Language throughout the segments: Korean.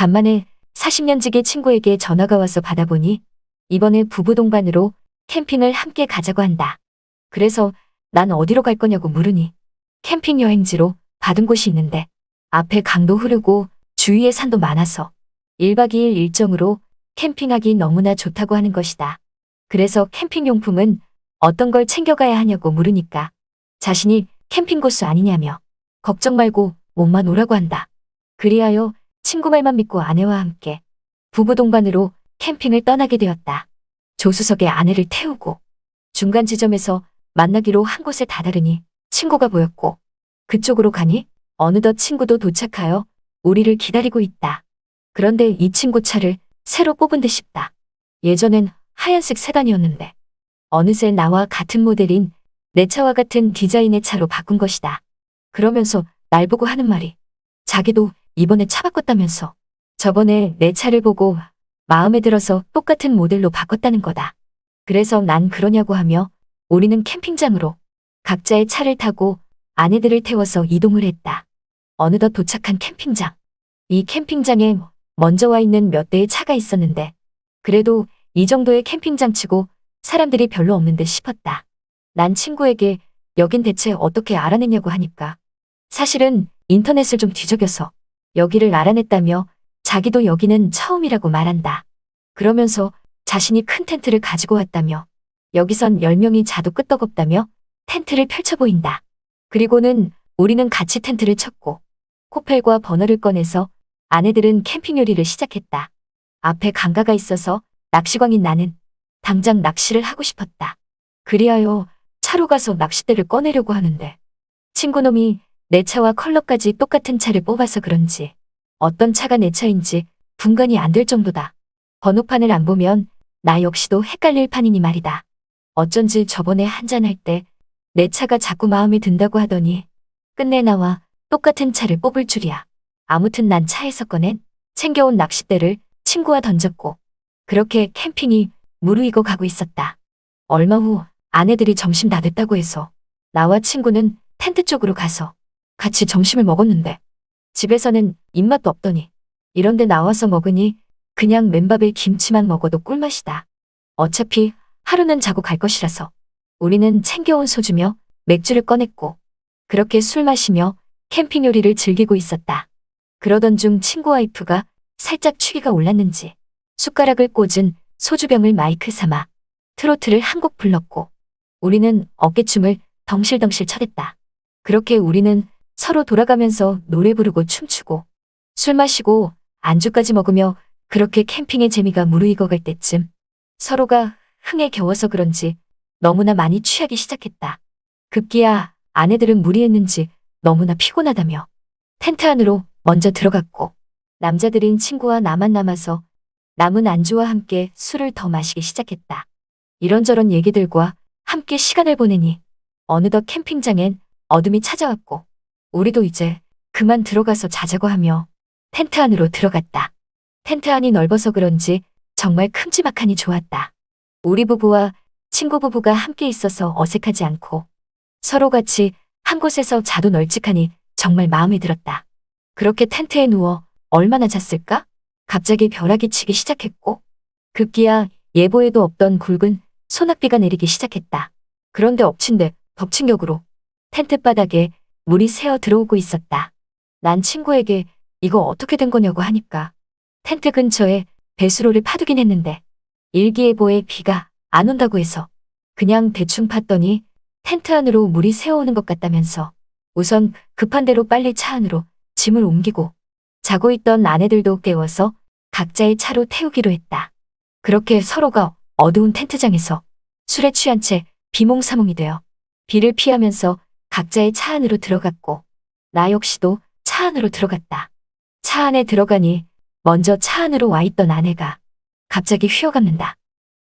간만에 40년 지기 친구에게 전화가 와서 받아보니 이번에 부부 동반으로 캠핑을 함께 가자고 한다. 그래서 난 어디로 갈 거냐고 물으니 캠핑 여행지로 받은 곳이 있는데 앞에 강도 흐르고 주위에 산도 많아서 1박 2일 일정으로 캠핑하기 너무나 좋다고 하는 것이다. 그래서 캠핑 용품은 어떤 걸 챙겨가야 하냐고 물으니까 자신이 캠핑 고수 아니냐며 걱정 말고 몸만 오라고 한다. 그리하여 친구 말만 믿고 아내와 함께 부부 동반으로 캠핑을 떠나게 되었다. 조수석에 아내를 태우고 중간 지점에서 만나기로 한 곳에 다다르니 친구가 보였고 그쪽으로 가니 어느덧 친구도 도착하여 우리를 기다리고 있다. 그런데 이 친구 차를 새로 뽑은 듯 싶다. 예전엔 하얀색 세단이었는데 어느새 나와 같은 모델인 내 차와 같은 디자인의 차로 바꾼 것이다. 그러면서 날 보고 하는 말이 자기도 이번에 차 바꿨다면서 저번에 내 차를 보고 마음에 들어서 똑같은 모델로 바꿨다는 거다. 그래서 난 그러냐고 하며 우리는 캠핑장으로 각자의 차를 타고 아내들을 태워서 이동을 했다. 어느덧 도착한 캠핑장. 이 캠핑장에 먼저 와 있는 몇 대의 차가 있었는데 그래도 이 정도의 캠핑장 치고 사람들이 별로 없는 듯 싶었다. 난 친구에게 여긴 대체 어떻게 알아냈냐고 하니까 사실은 인터넷을 좀 뒤적여서 여기를 알아냈다며 자기도 여기는 처음이라고 말한다. 그러면서 자신이 큰 텐트를 가지고 왔다며 여기선 10명이 자도 끄떡없다며 텐트를 펼쳐 보인다. 그리고는 우리는 같이 텐트를 쳤고 코펠과 버너를 꺼내서 아내들은 캠핑 요리를 시작했다. 앞에 강가가 있어서 낚시광인 나는 당장 낚시를 하고 싶었다. 그리하여 차로 가서 낚싯대를 꺼내려고 하는데 친구놈이 내 차와 컬러까지 똑같은 차를 뽑아서 그런지 어떤 차가 내 차인지 분간이 안 될 정도다. 번호판을 안 보면 나 역시도 헷갈릴 판이니 말이다. 어쩐지 저번에 한잔할 때 내 차가 자꾸 마음에 든다고 하더니 끝내 나와 똑같은 차를 뽑을 줄이야. 아무튼 난 차에서 꺼낸 챙겨온 낚싯대를 친구와 던졌고 그렇게 캠핑이 무르익어 가고 있었다. 얼마 후 아내들이 점심 다 됐다고 해서 나와 친구는 텐트 쪽으로 가서 같이 점심을 먹었는데 집에서는 입맛도 없더니 이런데 나와서 먹으니 그냥 맨밥에 김치만 먹어도 꿀맛이다. 어차피 하루는 자고 갈 것이라서 우리는 챙겨온 소주며 맥주를 꺼냈고 그렇게 술 마시며 캠핑 요리를 즐기고 있었다. 그러던 중 친구 와이프가 살짝 취기가 올랐는지 숟가락을 꽂은 소주병을 마이크 삼아 트로트를 한 곡 불렀고 우리는 어깨춤을 덩실덩실 춰댔다. 그렇게 우리는 서로 돌아가면서 노래 부르고 춤추고 술 마시고 안주까지 먹으며 그렇게 캠핑의 재미가 무르익어갈 때쯤 서로가 흥에 겨워서 그런지 너무나 많이 취하기 시작했다. 급기야 아내들은 무리했는지 너무나 피곤하다며 텐트 안으로 먼저 들어갔고 남자들인 친구와 나만 남아서 남은 안주와 함께 술을 더 마시기 시작했다. 이런저런 얘기들과 함께 시간을 보내니 어느덧 캠핑장엔 어둠이 찾아왔고 우리도 이제 그만 들어가서 자자고 하며 텐트 안으로 들어갔다. 텐트 안이 넓어서 그런지 정말 큼지막하니 좋았다. 우리 부부와 친구 부부가 함께 있어서 어색하지 않고 서로 같이 한 곳에서 자도 널찍하니 정말 마음에 들었다. 그렇게 텐트에 누워 얼마나 잤을까? 갑자기 벼락이 치기 시작했고 급기야 예보에도 없던 굵은 소낙비가 내리기 시작했다. 그런데 엎친 데 덮친 격으로 텐트 바닥에 물이 새어 들어오고 있었다. 난 친구에게 이거 어떻게 된 거냐고 하니까 텐트 근처에 배수로를 파두긴 했는데 일기예보에 비가 안 온다고 해서 그냥 대충 팠더니 텐트 안으로 물이 새어오는 것 같다면서 우선 급한 대로 빨리 차 안으로 짐을 옮기고 자고 있던 아내들도 깨워서 각자의 차로 태우기로 했다. 그렇게 서로가 어두운 텐트장에서 술에 취한 채 비몽사몽이 되어 비를 피하면서 각자의 차 안으로 들어갔고 나 역시도 차 안으로 들어갔다. 차 안에 들어가니 먼저 차 안으로 와 있던 아내가 갑자기 휘어감는다.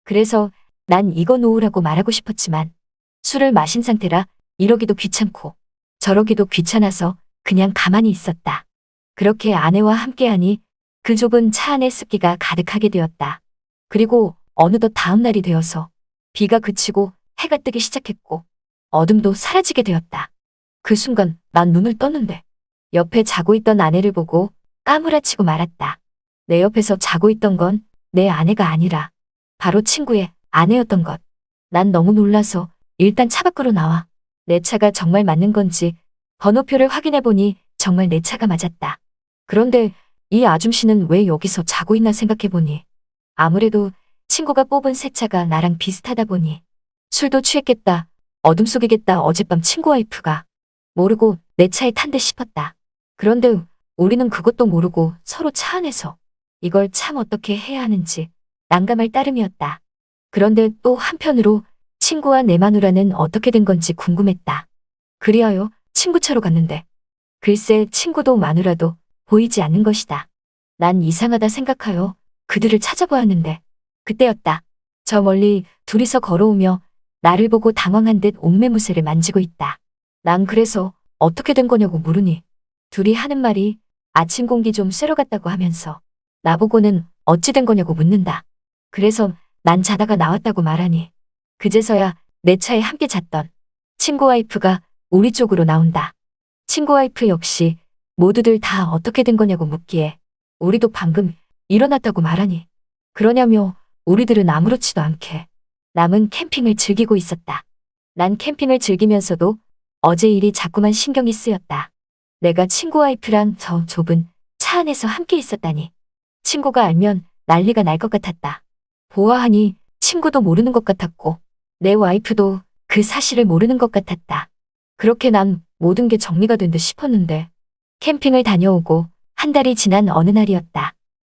그래서 난 이거 놓으라고 말하고 싶었지만 술을 마신 상태라 이러기도 귀찮고 저러기도 귀찮아서 그냥 가만히 있었다. 그렇게 아내와 함께하니 그 좁은 차 안의 습기가 가득하게 되었다. 그리고 어느덧 다음 날이 되어서 비가 그치고 해가 뜨기 시작했고 어둠도 사라지게 되었다. 그 순간 난 눈을 떴는데 옆에 자고 있던 아내를 보고 까무라치고 말았다. 내 옆에서 자고 있던 건 내 아내가 아니라 바로 친구의 아내였던 것. 난 너무 놀라서 일단 차 밖으로 나와. 내 차가 정말 맞는 건지 번호표를 확인해 보니 정말 내 차가 맞았다. 그런데 이 아줌씨는 왜 여기서 자고 있나 생각해 보니 아무래도 친구가 뽑은 새 차가 나랑 비슷하다 보니 술도 취했겠다. 어둠 속이겠다. 어젯밤 친구 와이프가 모르고 내 차에 탄 듯 싶었다. 그런데 우리는 그것도 모르고 서로 차 안에서 이걸 참 어떻게 해야 하는지 난감할 따름이었다. 그런데 또 한편으로 친구와 내 마누라는 어떻게 된 건지 궁금했다. 그리하여 친구 차로 갔는데 글쎄 친구도 마누라도 보이지 않는 것이다. 난 이상하다 생각하여 그들을 찾아보았는데 그때였다. 저 멀리 둘이서 걸어오며 나를 보고 당황한 듯 옷매무새를 만지고 있다. 난 그래서 어떻게 된 거냐고 물으니 둘이 하는 말이 아침 공기 좀 쐬러 갔다고 하면서 나보고는 어찌 된 거냐고 묻는다. 그래서 난 자다가 나왔다고 말하니 그제서야 내 차에 함께 잤던 친구 와이프가 우리 쪽으로 나온다. 친구 와이프 역시 모두들 다 어떻게 된 거냐고 묻기에 우리도 방금 일어났다고 말하니 그러냐며 우리들은 아무렇지도 않게 남은 캠핑을 즐기고 있었다. 난 캠핑을 즐기면서도 어제 일이 자꾸만 신경이 쓰였다. 내가 친구 와이프랑 저 좁은 차 안에서 함께 있었다니. 친구가 알면 난리가 날 것 같았다. 보아하니 친구도 모르는 것 같았고 내 와이프도 그 사실을 모르는 것 같았다. 그렇게 난 모든 게 정리가 된 듯 싶었는데 캠핑을 다녀오고 한 달이 지난 어느 날이었다.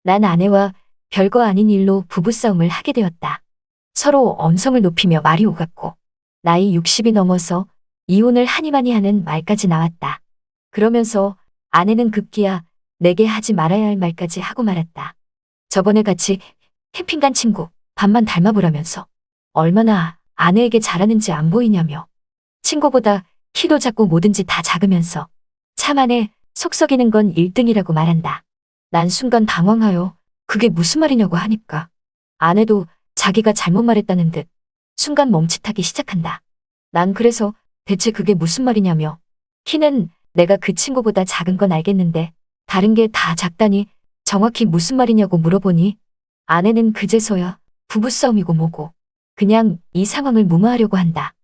난 아내와 별거 아닌 일로 부부싸움을 하게 되었다. 서로 언성을 높이며 말이 오갔고 나이 60이 넘어서 이혼을 하니마니 하는 말까지 나왔다. 그러면서 아내는 급기야 내게 하지 말아야 할 말까지 하고 말았다. 저번에 같이 캠핑 간 친구 반만 닮아보라면서 얼마나 아내에게 잘하는지 안 보이냐며 친구보다 키도 작고 뭐든지 다 작으면서 참 안에 속 썩이는 건 1등이라고 말한다. 난 순간 당황하여 그게 무슨 말이냐고 하니까 아내도 자기가 잘못 말했다는 듯 순간 멈칫하기 시작한다. 난 그래서 대체 그게 무슨 말이냐며 키는 내가 그 친구보다 작은 건 알겠는데 다른 게 다 작다니 정확히 무슨 말이냐고 물어보니 아내는 그제서야 부부싸움이고 뭐고 그냥 이 상황을 무마하려고 한다.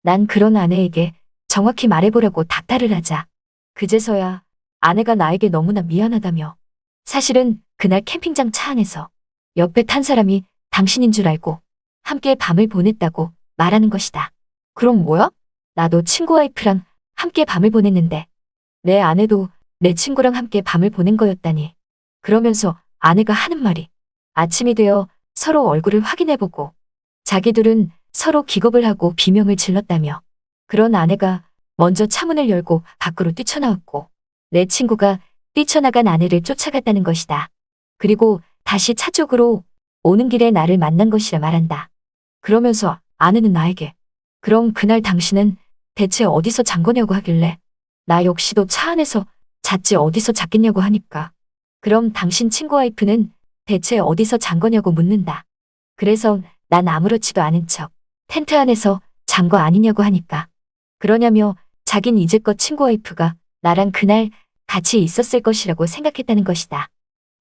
난 그런 아내에게 정확히 말해보라고 닥달을 하자 그제서야 아내가 나에게 너무나 미안하다며 사실은 그날 캠핑장 차 안에서 옆에 탄 사람이 당신인 줄 알고 함께 밤을 보냈다고 말하는 것이다. 그럼 뭐야? 나도 친구 와이프랑 함께 밤을 보냈는데 내 아내도 내 친구랑 함께 밤을 보낸 거였다니. 그러면서 아내가 하는 말이 아침이 되어 서로 얼굴을 확인해보고 자기들은 서로 기겁을 하고 비명을 질렀다며 그런 아내가 먼저 차문을 열고 밖으로 뛰쳐나왔고 내 친구가 뛰쳐나간 아내를 쫓아갔다는 것이다. 그리고 다시 차 쪽으로 오는 길에 나를 만난 것이라 말한다. 그러면서 아내는 나에게 그럼 그날 당신은 대체 어디서 잔 거냐고 하길래 나 역시도 차 안에서 잤지 어디서 잤겠냐고 하니까 그럼 당신 친구 와이프는 대체 어디서 잔 거냐고 묻는다. 그래서 난 아무렇지도 않은 척 텐트 안에서 잔 거 아니냐고 하니까 그러냐며 자긴 이제껏 친구 와이프가 나랑 그날 같이 있었을 것이라고 생각했다는 것이다.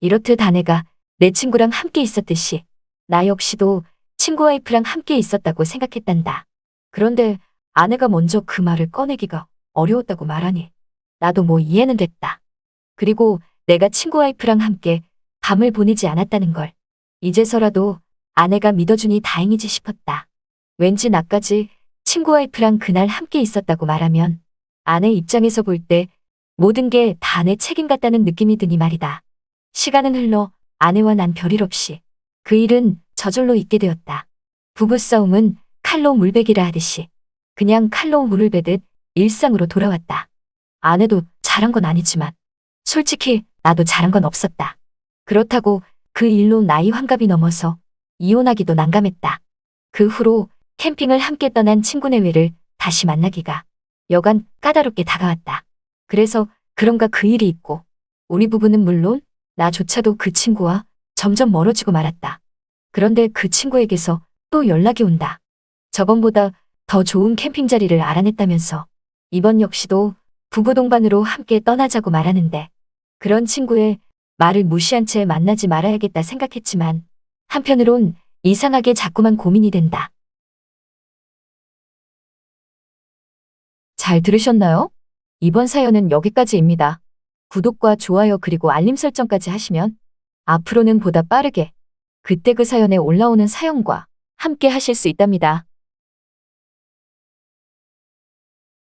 이렇듯 아내가 내 친구랑 함께 있었듯이 나 역시도 친구 와이프랑 함께 있었다고 생각했단다. 그런데 아내가 먼저 그 말을 꺼내기가 어려웠다고 말하니 나도 뭐 이해는 됐다. 그리고 내가 친구 와이프랑 함께 밤을 보내지 않았다는 걸 이제서라도 아내가 믿어주니 다행이지 싶었다. 왠지 나까지 친구 와이프랑 그날 함께 있었다고 말하면 아내 입장에서 볼 때 모든 게 다 내 책임 같다는 느낌이 드니 말이다. 시간은 흘러 아내와 난 별일 없이 그 일은 저절로 잊게 되었다. 부부싸움은 칼로 물베기라 하듯이 그냥 칼로 물을 베듯 일상으로 돌아왔다. 아내도 잘한 건 아니지만 솔직히 나도 잘한 건 없었다. 그렇다고 그 일로 나이 환갑이 넘어서 이혼하기도 난감했다. 그 후로 캠핑을 함께 떠난 친구 내외를 다시 만나기가 여간 까다롭게 다가왔다. 그래서 그런가 그 일이 있고 우리 부부는 물론 나조차도 그 친구와 점점 멀어지고 말았다. 그런데 그 친구에게서 또 연락이 온다. 저번보다 더 좋은 캠핑 자리를 알아냈다면서 이번 역시도 부부 동반으로 함께 떠나자고 말하는데 그런 친구의 말을 무시한 채 만나지 말아야겠다 생각했지만 한편으론 이상하게 자꾸만 고민이 된다. 잘 들으셨나요? 이번 사연은 여기까지입니다. 구독과 좋아요 그리고 알림 설정까지 하시면 앞으로는 보다 빠르게 그때 그 사연에 올라오는 사연과 함께 하실 수 있답니다.